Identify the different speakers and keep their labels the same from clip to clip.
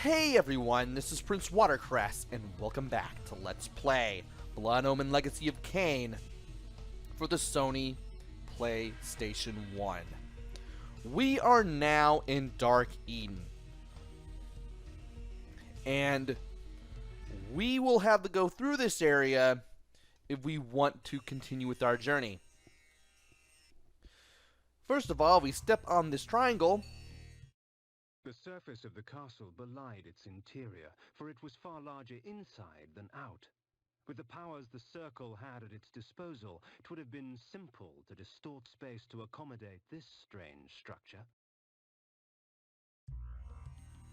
Speaker 1: Hey everyone, this is PrinceWatercress, and welcome back to Let's Play Blood Omen Legacy of Kain for the Sony PlayStation 1. We are now in Dark Eden, and we will have to go through this area if we want to continue with our journey. First of all, we step on this triangle.
Speaker 2: The surface of the castle belied its interior, for it was far larger inside than out. With the powers the circle had at its disposal, it would have been simple to distort space to accommodate this strange structure.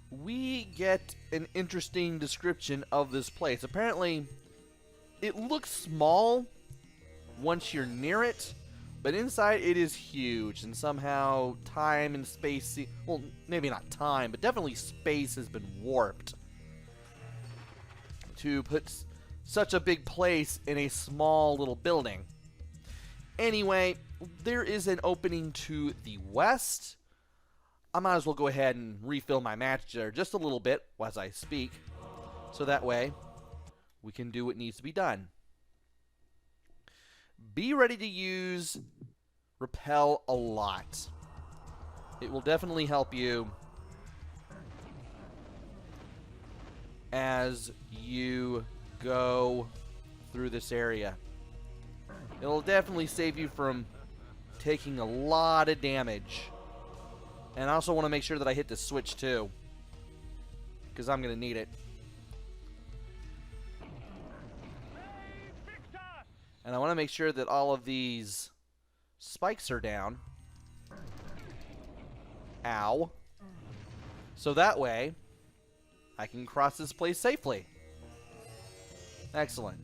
Speaker 1: We get an interesting description of this place. Apparently, it looks small once you're near it, but inside it is huge, and somehow time and space, well, maybe not time, but definitely space has been warped to put such a big place in a small little building. Anyway, there is an opening to the west. I might as well go ahead and refill my match there just a little bit as I speak, so that way we can do what needs to be done. Be ready to use Repel a lot. It will definitely help you as you go through this area. It'll definitely save you from taking a lot of damage. And I also want to make sure that I hit the switch too, because I'm going to need it. And I want to make sure that all of these spikes are down. Ow. So that way, I can cross this place safely. Excellent.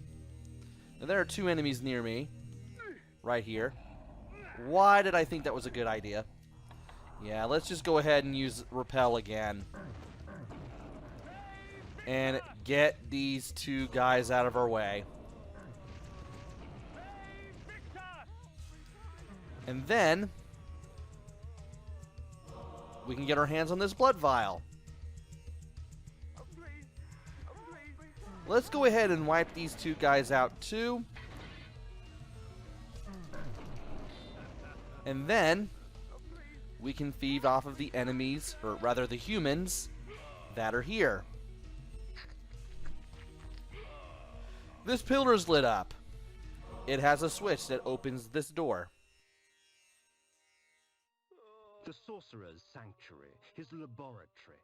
Speaker 1: Now there are two enemies near me. Right here. Why did I think that was a good idea? Yeah, let's just go ahead and use Repel again. And get these two guys out of our way. And then we can get our hands on this blood vial. Let's go ahead and wipe these two guys out too. And then we can feed off of the enemies, or rather the humans, that are here. This pillar is lit up. It has a switch that opens this door.
Speaker 2: The sorcerer's sanctuary, his laboratory.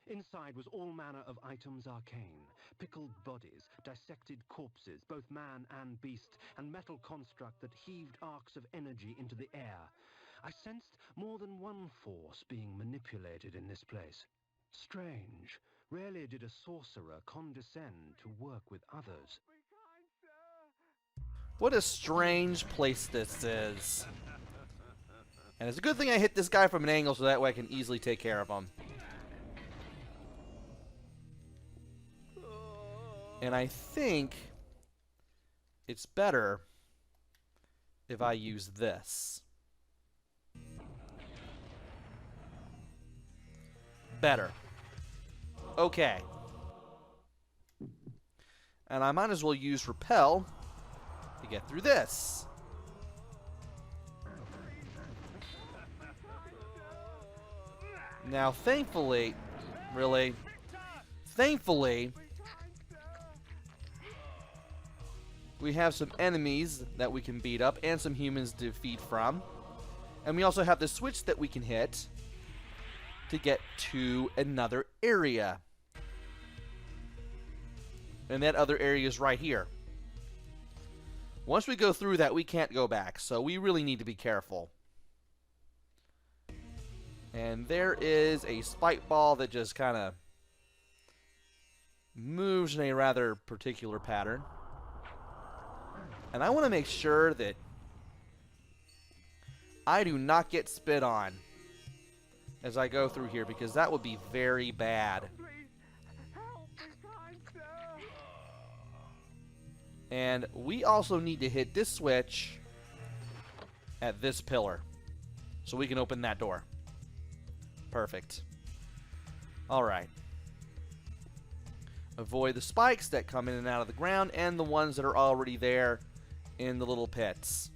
Speaker 2: Inside was all manner of items arcane, pickled bodies, dissected corpses, both man and beast, and metal construct that heaved arcs of energy into the air. I sensed more than one force being manipulated in this place. Strange. Rarely did a sorcerer condescend to work with others.
Speaker 1: What a strange place this is. And it's a good thing I hit this guy from an angle so that way I can easily take care of him. And I think it's better if I use this. Better. Okay. And I might as well use Repel to get through this. Now, thankfully, we have some enemies that we can beat up and some humans to feed from. And we also have the switch that we can hit to get to another area. And that other area is right here. Once we go through that, we can't go back, so we really need to be careful. And there is a spike ball that just kind of moves in a rather particular pattern. And I want to make sure that I do not get spit on as I go through here, because that would be very bad. And we also need to hit this switch at this pillar so we can open that door. Perfect. Alright. avoid the spikes that come in and out of the ground and the ones that are already there in the little pits.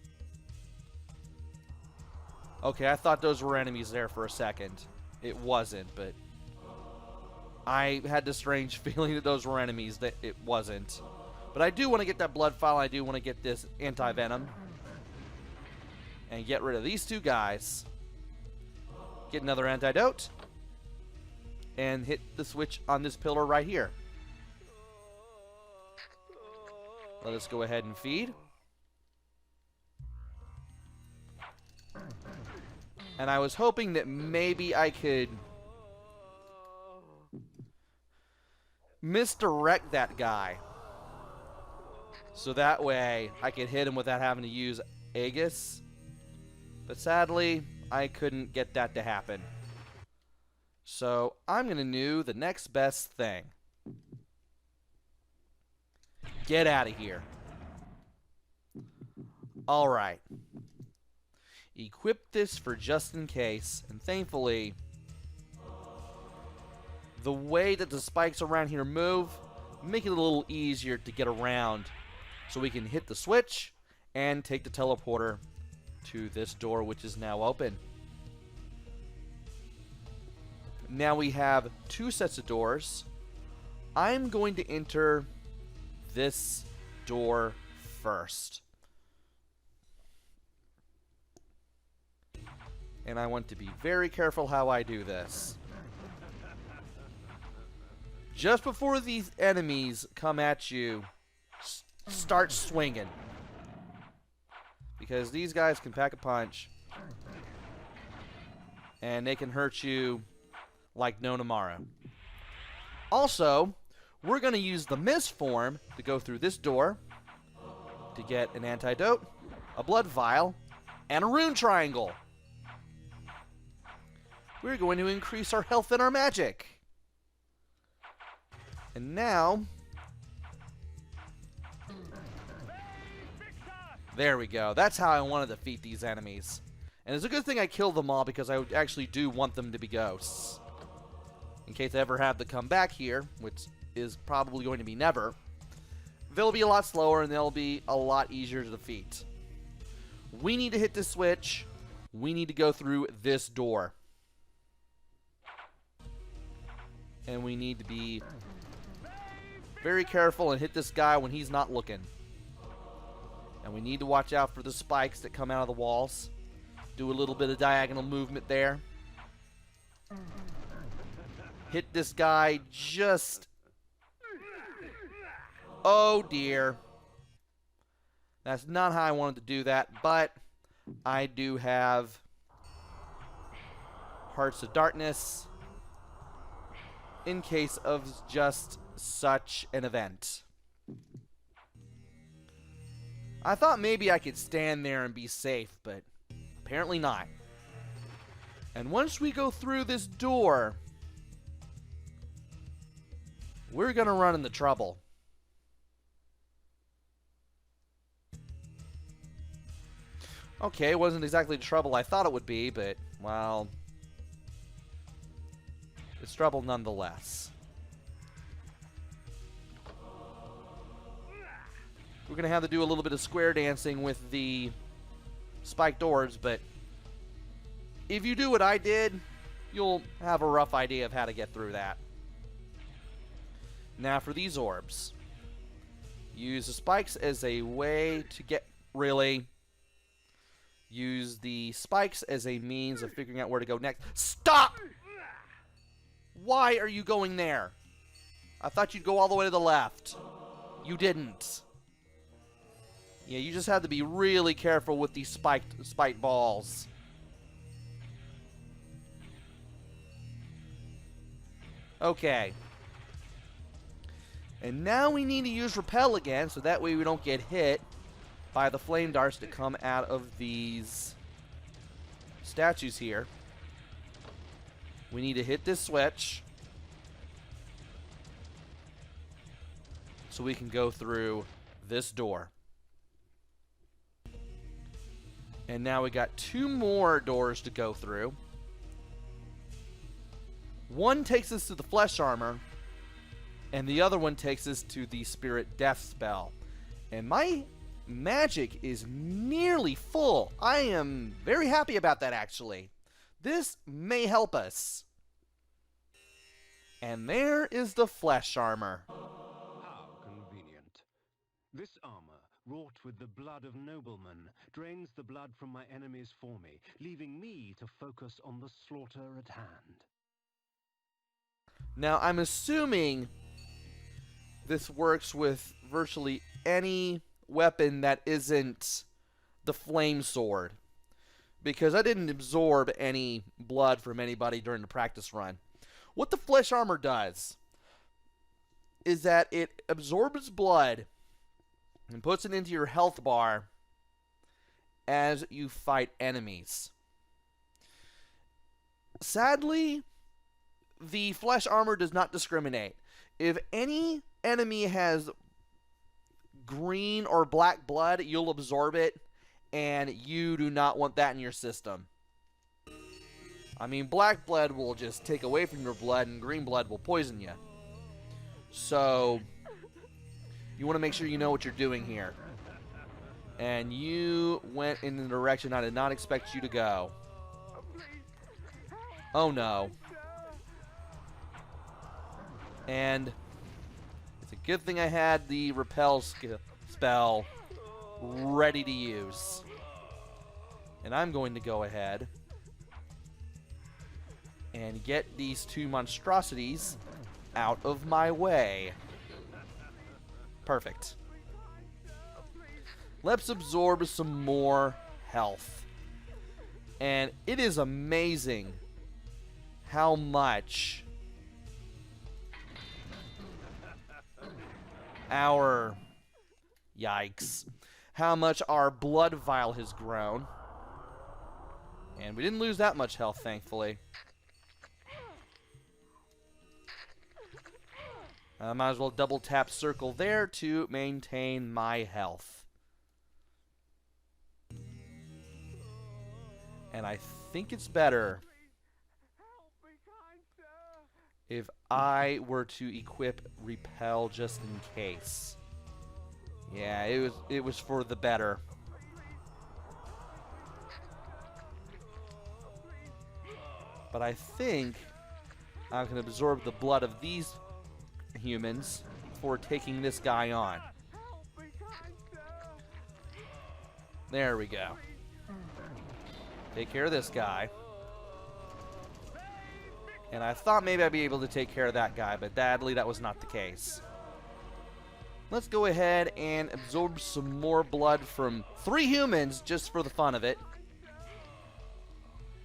Speaker 1: Okay, I thought those were enemies there for a second. It wasn't, but I had this strange feeling that those were enemies, that it wasn't. But I do want to get that blood file. I do want to get this anti-venom. And get rid of these two guys. Get another antidote. And hit the switch on this pillar right here. Let us go ahead and feed. And I was hoping that maybe I could misdirect that guy. So that way I could hit him without having to use Aegis. But sadly, I couldn't get that to happen. So I'm going to do the next best thing. Get out of here. Alright. Equip this for just in case. And thankfully, the way that the spikes around here move, make it a little easier to get around. So we can hit the switch and take the teleporter to this door, which is now open. Now we have two sets of doors. I'm going to enter this door first. And I want to be very careful how I do this. Just before these enemies come at you, start swinging. Because these guys can pack a punch. And they can hurt you like no tomorrow. Also, we're going to use the mist form to go through this door to get an antidote, a blood vial, and a rune triangle. We're going to increase our health and our magic. And now, there we go. That's how I want to defeat these enemies. And it's a good thing I killed them all because I actually do want them to be ghosts. In case I ever have to come back here, which is probably going to be never, they'll be a lot slower and they'll be a lot easier to defeat. We need to hit this switch. We need to go through this door. And we need to be very careful and hit this guy when he's not looking. And we need to watch out for the spikes that come out of the walls. Do a little bit of diagonal movement there. Hit this guy just... Oh dear. That's not how I wanted to do that, but I do have Hearts of Darkness in case of just such an event. I thought maybe I could stand there and be safe, but apparently not. And once we go through this door, we're gonna run into trouble. Okay, it wasn't exactly the trouble I thought it would be, but, well, it's trouble nonetheless. We're going to have to do a little bit of square dancing with the spiked doors, but if you do what I did, you'll have a rough idea of how to get through that. Now for these orbs. Use the spikes as a way to get... Really? Use the spikes as a means of figuring out where to go next. Stop! Why are you going there? I thought you'd go all the way to the left. You didn't. Yeah, you just have to be really careful with these spiked balls. Okay. And now we need to use repel again, so that way we don't get hit by the flame darts that come out of these statues here. We need to hit this switch so we can go through this door. And now we got two more doors to go through. One takes us to the flesh armor, And the other one takes us to the Spirit Death spell. And my magic is nearly full. I am very happy about that, actually. This may help us. And there is the flesh armor.
Speaker 2: How convenient. This armor, wrought with the blood of noblemen, drains the blood from my enemies for me, leaving me to focus on the slaughter at hand.
Speaker 1: Now, I'm assuming this works with virtually any weapon that isn't the flame sword, because I didn't absorb any blood from anybody during the practice run. What the flesh armor does is that it absorbs blood and puts it into your health bar as you fight enemies. Sadly, the flesh armor does not discriminate. If any enemy has green or black blood, you'll absorb it, and you do not want that in your system. I mean, black blood will just take away from your blood, and green blood will poison you. So, you want to make sure you know what you're doing here. And you went in the direction I did not expect you to go. Oh no. And it's a good thing I had the repel spell ready to use. And I'm going to go ahead and get these two monstrosities out of my way. Perfect. Let's absorb some more health. And it is amazing how much how much our blood vial has grown. And we didn't lose that much health, thankfully. I might as well double tap circle there to maintain my health. And I think it's better if I were to equip repel just in case. Yeah, it was for the better. But I think I can absorb the blood of these humans for taking this guy on. There we go. Take care of this guy. And I thought maybe I'd be able to take care of that guy, but sadly that was not the case. Let's go ahead and absorb some more blood from 3 humans just for the fun of it.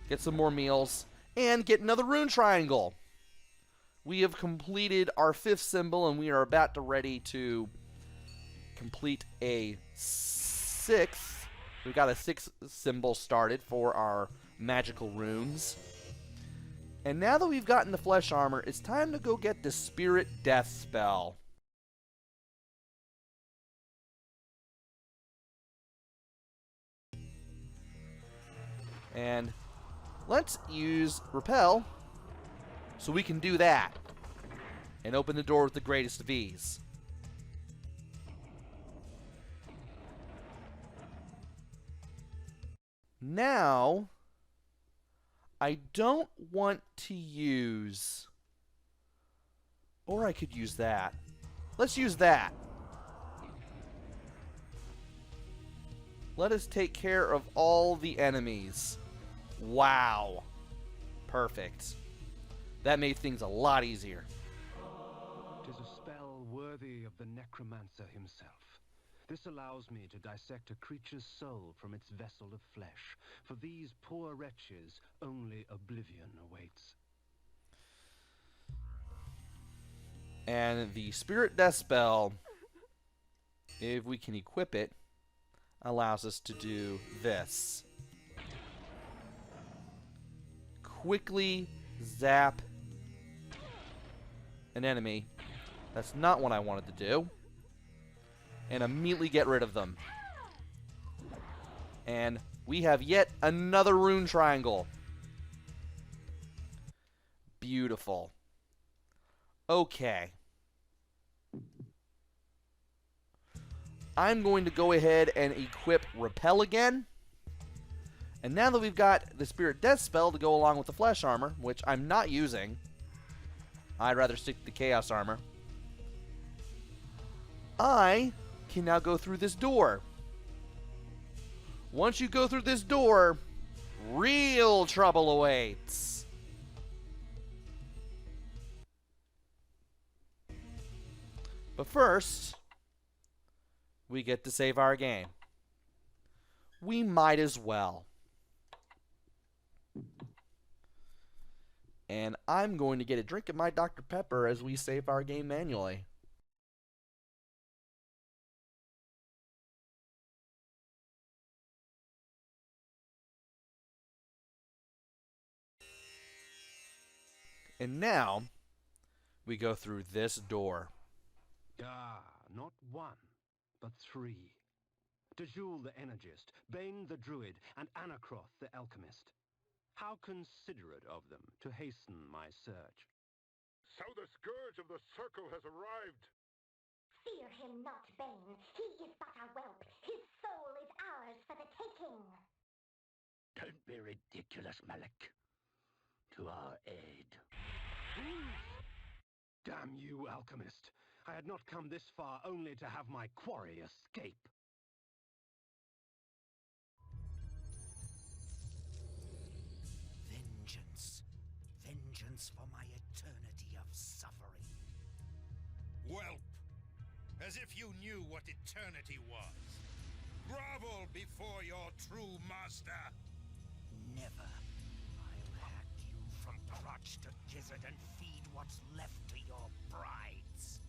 Speaker 1: Get some more meals. And get another rune triangle. We have completed our 5th symbol, and we are about to ready to complete a 6th. We've got a 6th symbol started for our magical runes. And now that we've gotten the flesh armor, it's time to go get the Spirit Death spell. And let's use repel so we can do that and open the door with the greatest of ease. Now, I don't want to use... Or I could use that. Let's use that. Let us take care of all the enemies. Wow. Perfect. That made things a lot easier.
Speaker 2: 'Tis a spell worthy of the necromancer himself. This allows me to dissect a creature's soul from its vessel of flesh. For these poor wretches, only oblivion awaits.
Speaker 1: And the Spirit Death spell, if we can equip it, allows us to do this. Quickly zap an enemy. That's not what I wanted to do. And immediately get rid of them. And we have yet another rune triangle. Beautiful. Okay. I'm going to go ahead and equip Repel again. And now that we've got the Spirit Death spell to go along with the Flesh Armor, which I'm not using, I'd rather stick to the Chaos Armor, I can now go through this door. Once you go through this door, real trouble awaits. But first, we get to save our game. We might as well. And I'm going to get a drink of my Dr. Pepper as we save our game manually. And now, we go through this door.
Speaker 2: Ah, not one, but three. DeJoule the Energist, Bane the Druid, and Anacroth the Alchemist. How considerate of them to hasten my search.
Speaker 3: So the Scourge of the Circle has arrived.
Speaker 4: Fear him not, Bane. He is but a whelp. His soul is ours for the taking.
Speaker 5: Don't be ridiculous, Malek. To our aid.
Speaker 2: Damn you, Alchemist. I had not come this far only to have my quarry escape.
Speaker 6: Vengeance. Vengeance for my eternity of suffering.
Speaker 7: Whelp! As if you knew what eternity was. Grovel before your true master!
Speaker 6: Never. I'll hack you from crotch to gizzard and feed what's left to your brides.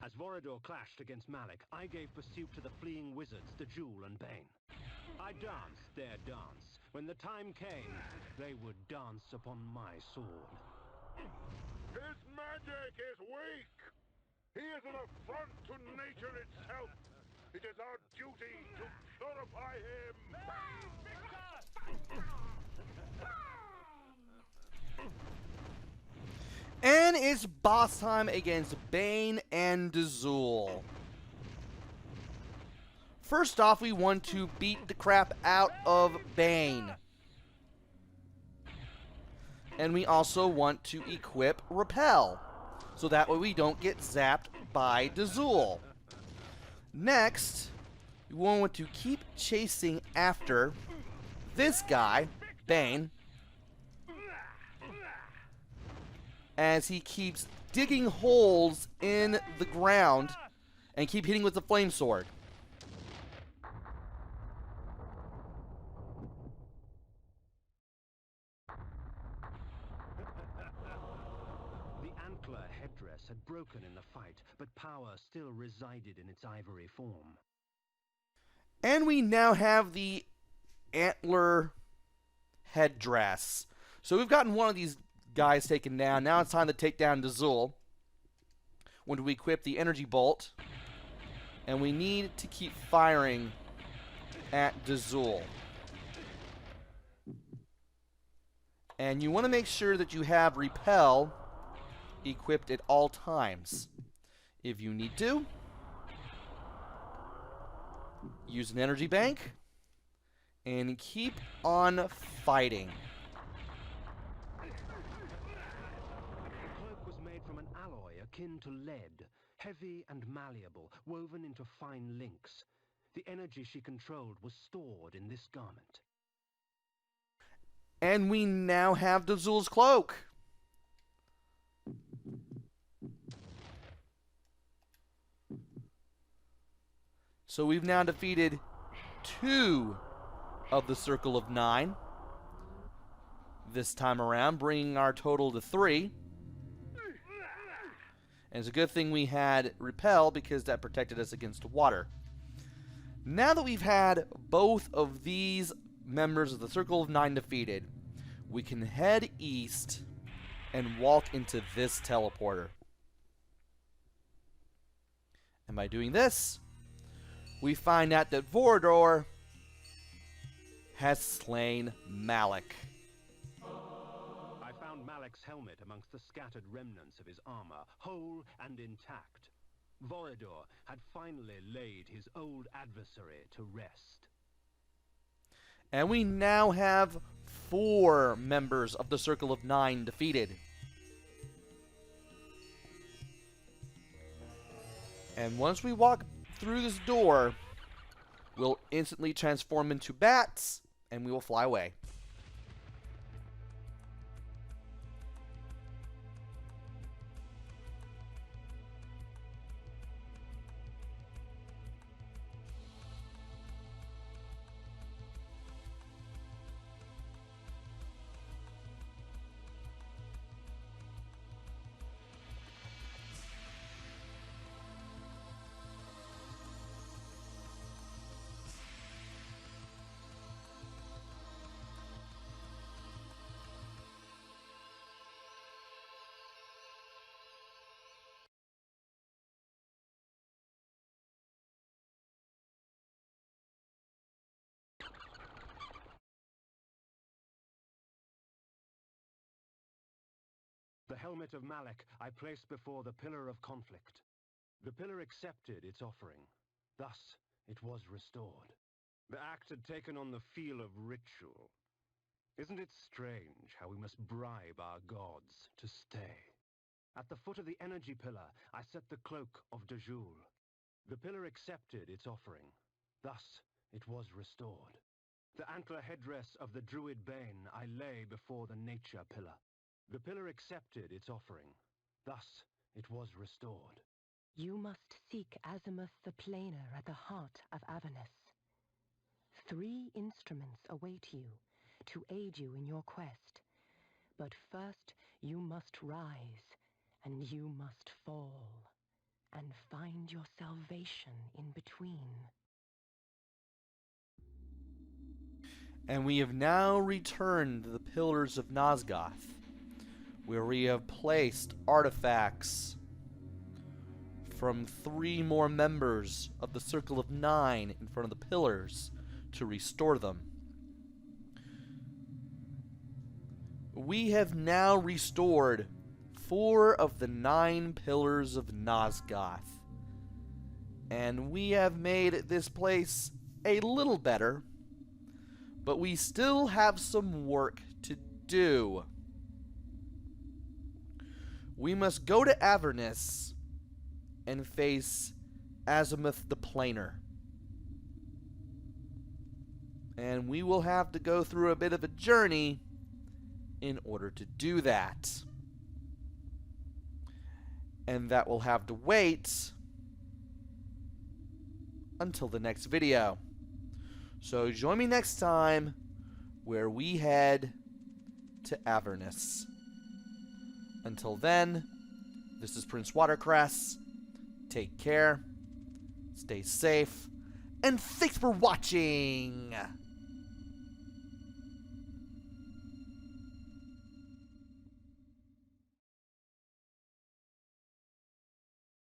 Speaker 2: As Vorador clashed against Malek, I gave pursuit to the fleeing wizards, DeJoule and Bane. I danced their dance. When the time came, they would dance upon my sword.
Speaker 3: His magic is weak. He is an affront to nature itself. It is our duty to purify him.
Speaker 1: And it's boss time against Bane and DeJoule. First off, we want to beat the crap out of Bane. And we also want to equip Repel, so that way we don't get zapped by DeJoule. Next, we want to keep chasing after this guy, Bane, as he keeps digging holes in the ground and keep hitting with the flame sword.
Speaker 2: The antler headdress had broken in the fight, but power still resided in its ivory form.
Speaker 1: And we now have the antler headdress. So we've gotten one of these guys taken down. Now it's time to take down DeJoule. When we equip the energy bolt, and we need to keep firing at DeJoule. And you want to make sure that you have Repel equipped at all times. If you need to, use an energy bank and keep on fighting.
Speaker 2: Akin to lead, heavy and malleable, woven into fine links. The energy she controlled was stored in this garment.
Speaker 1: And we now have DeJoule's cloak. So we've now defeated 2 of the Circle of 9 this time around, bringing our total to 3. And it's a good thing we had Repel, because that protected us against water. Now that we've had both of these members of the Circle of 9 defeated, we can head east and walk into this teleporter. And by doing this, we find out that Vorador has slain Malek.
Speaker 2: I found Malek's helmet amongst the scattered remnants of his armor, whole and intact. Vorador had finally laid his old adversary to rest.
Speaker 1: And we now have 4 members of the Circle of 9 defeated. And once we walk through this door, we'll instantly transform into bats, and we will fly away.
Speaker 2: The helmet of Malek I placed before the Pillar of Conflict. The pillar accepted its offering. Thus, it was restored. The act had taken on the feel of ritual. Isn't it strange how we must bribe our gods to stay? At the foot of the energy pillar, I set the cloak of DeJoule. The pillar accepted its offering. Thus, it was restored. The antler headdress of the druid Bane I lay before the nature pillar. The pillar accepted its offering. Thus, it was restored.
Speaker 8: You must seek Azimuth the Planer at the heart of Avernus. 3 instruments await you to aid you in your quest. But first, you must rise, and you must fall, and find your salvation in between.
Speaker 1: And we have now returned to the Pillars of Nosgoth, where we have placed artifacts from 3 more members of the Circle of 9 in front of the pillars to restore them. We have now restored 4 of the 9 Pillars of Nosgoth, and we have made this place a little better, but we still have some work to do. We must go to Avernus and face Azimuth the Planer. And we will have to go through a bit of a journey in order to do that. And that will have to wait until the next video. So join me next time where we head to Avernus. Until then, this is PrinceWatercress. Take care, stay safe, and thanks for watching!